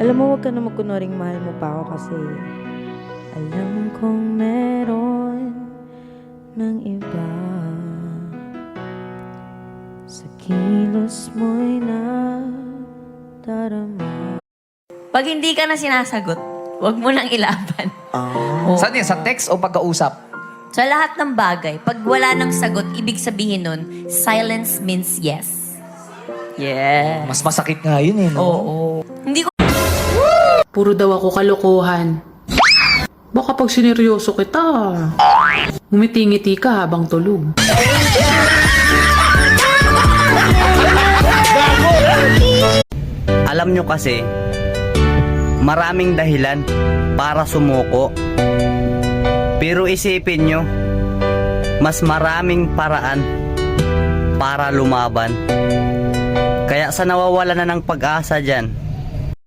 Alam mo, wag ka na magkunwaring mahal mo pa ako kasi alam kong meron ng iba. Sa kilos mo'y nadarama. Pag hindi ka na sinasagot, huwag mo nang ilaban. Oh. Saan yan? Sa text o pagkausap? Sa lahat ng bagay, pag wala nang sagot, ibig sabihin nun, silence means yes. Yeah. Mas masakit nga yun eh, no? Oo. Hindi ko... Puro daw ako kalokohan. Baka pag sineryoso kita, umiti-ngiti ka habang tulog. Alam nyo kasi, maraming dahilan para sumuko. Pero isipin nyo, mas maraming paraan para lumaban. Kaya sa nawawala na ng pag-asa dyan,